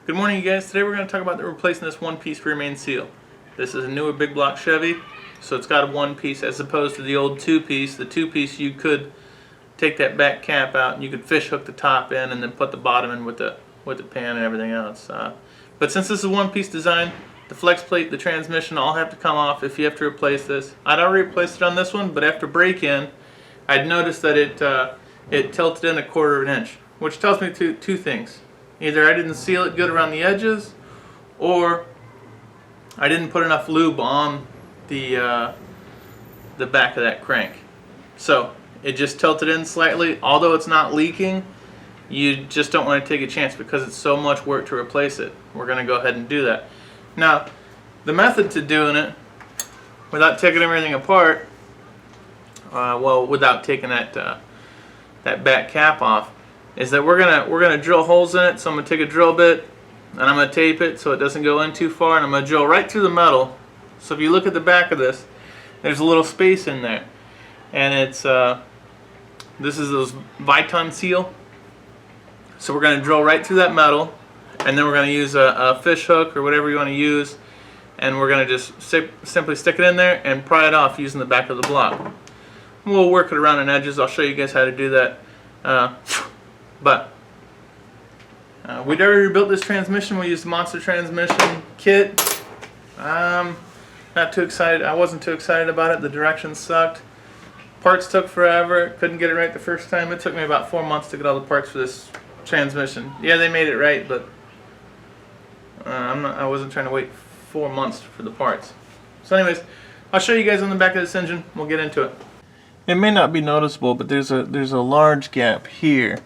Good morning, you guys. Today we're going to talk about replacing this one-piece rear main seal. This is a newer big block Chevy, so it's got a one-piece as opposed to the old two-piece. The two-piece, you could take that back cap out and you could fish hook the top in and then put the bottom in with the pan and everything else. But since this is a one-piece design, the flex plate, the transmission all have to come off if you have to replace this. I'd already replaced it on this one, but after break-in, I'd noticed that it tilted in 1/4 inch, which tells me two things. Either I didn't seal it good around the edges, or I didn't put enough lube on the back of that crank. So it just tilted in slightly. Although it's not leaking, you just don't want to take a chance because it's so much work to replace it. We're going to go ahead and do that. Now, the method to doing it without taking everything apart, without taking that back cap off, is that we're gonna drill holes in it. So I'm gonna take a drill bit and I'm gonna tape it so it doesn't go in too far, and I'm gonna drill right through the metal. So if you look at the back of this, there's a little space in there, and it's this is those viton seal. So we're gonna drill right through that metal, and then we're gonna use a fish hook or whatever you want to use, and we're gonna just simply stick it in there and pry it off using the back of the block. We'll work it around on edges. I'll show you guys how to do that. But we'd already rebuilt this transmission. We used the Monster transmission kit. Not too excited. I wasn't too excited about it. The directions sucked. Parts took forever. Couldn't get it right the first time. It took me about 4 months to get all the parts for this transmission. Yeah, they made it right, but I wasn't trying to wait 4 months for the parts. So anyways, I'll show you guys on the back of this engine. We'll get into it. It may not be noticeable, but there's a large gap here,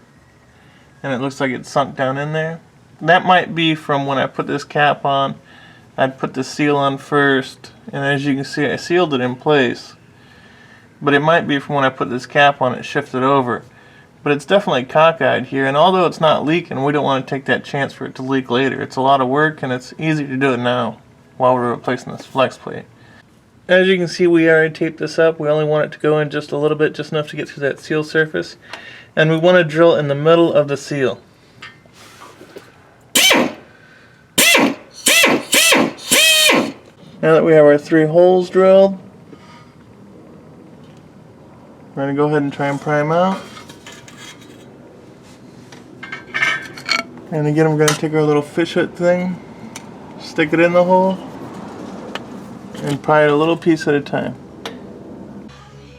and it looks like it's sunk down in there. That might be from when I put this cap on. I'd put the seal on first, and as you can see, I sealed it in place. But it might be from when I put this cap on, it shifted over. But it's definitely cockeyed here, and although it's not leaking, we don't want to take that chance for it to leak later. It's a lot of work, and it's easy to do it now while we're replacing this flex plate. As you can see, we already taped this up. We only want it to go in just a little bit, just enough to get through that seal surface. And we want to drill in the middle of the seal. Now that we have our 3 holes drilled, we're going to go ahead and try and pry them out. And again, we're going to take our little fish hook thing, stick it in the hole, and pry it a little piece at a time.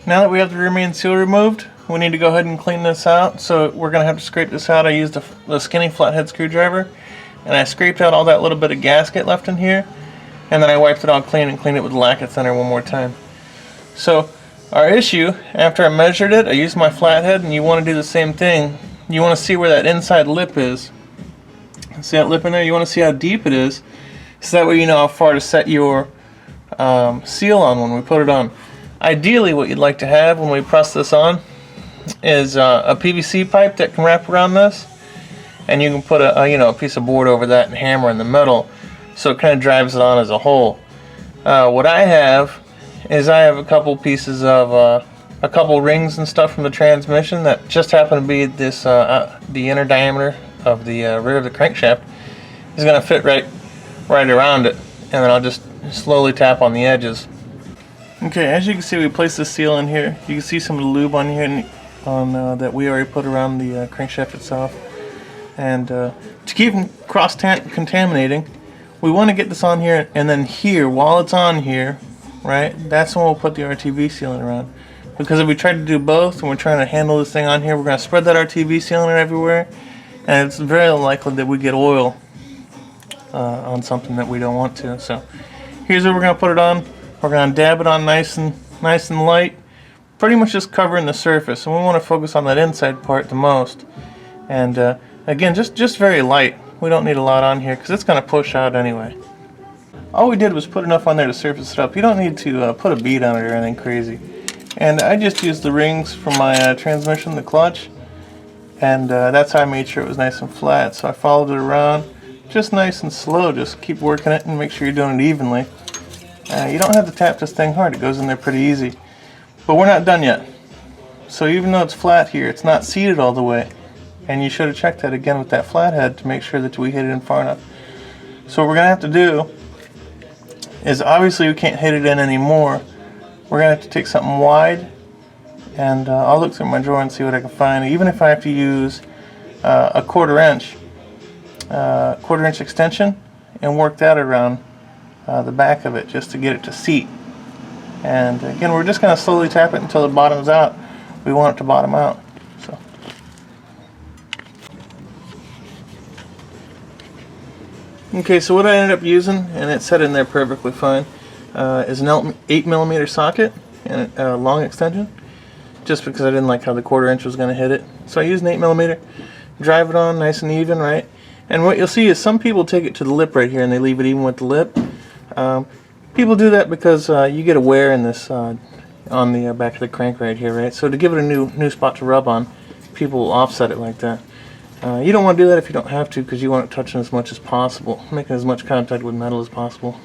Now that we have the rear main seal removed, we need to go ahead and clean this out. So we're going to have to scrape this out. I used the skinny flathead screwdriver, and I scraped out all that little bit of gasket left in here, and then I wiped it all clean and cleaned it with the lacquer thinner one more time. So our issue, after I measured it, I used my flathead, and you want to do the same thing. You want to see where that inside lip is. See that lip in there? You want to see how deep it is, so that way you know how far to set your seal on when we put it on. Ideally, what you'd like to have when we press this on is a PVC pipe that can wrap around this, and you can put a piece of board over that and hammer in the middle, so it kind of drives it on as a whole. What I have is a couple pieces of a couple rings and stuff from the transmission that just happen to be this the inner diameter of the rear of the crankshaft is going to fit right around it, and then I'll just slowly tap on the edges. Okay, as you can see, we placed the seal in here. You can see some of the lube on here that we already put around the crankshaft itself. And to keep them cross-contaminating, we want to get this on here, and then here, while it's on here, right, that's when we'll put the RTV sealant around. Because if we try to do both, and we're trying to handle this thing on here, we're going to spread that RTV sealant everywhere, and it's very likely that we get oil on something that we don't want to. So here's where we're going to put it on. We're going to dab it on nice and light, pretty much just covering the surface. And we want to focus on that inside part the most. And again, just very light. We don't need a lot on here because it's going to push out anyway. All we did was put enough on there to surface it up. You don't need to put a bead on it or anything crazy. And I just used the rings from my transmission, the clutch, and that's how I made sure it was nice and flat. So I followed it around, just nice and slow. Just keep working it and make sure you're doing it evenly. You don't have to tap this thing hard. It goes in there pretty easy. But we're not done yet. So even though it's flat here, it's not seated all the way. And you should have checked that again with that flathead to make sure that we hit it in far enough. So what we're going to have to do is, obviously we can't hit it in anymore. We're going to have to take something wide, and I'll look through my drawer and see what I can find. Even if I have to use a quarter-inch extension and work that around the back of it just to get it to seat. And again, we're just going to slowly tap it until it bottoms out. We want it to bottom out. So. Okay, so what I ended up using, and it set in there perfectly fine, is an 8mm socket and a long extension, just because I didn't like how the quarter-inch was going to hit it. So I used an 8mm, drive it on nice and even, right? And what you'll see is some people take it to the lip right here and they leave it even with the lip. People do that because you get a wear in this on the back of the crank right here, right? So to give it a new spot to rub on, people will offset it like that. You don't want to do that if you don't have to, because you want it touching as much as possible, making as much contact with metal as possible.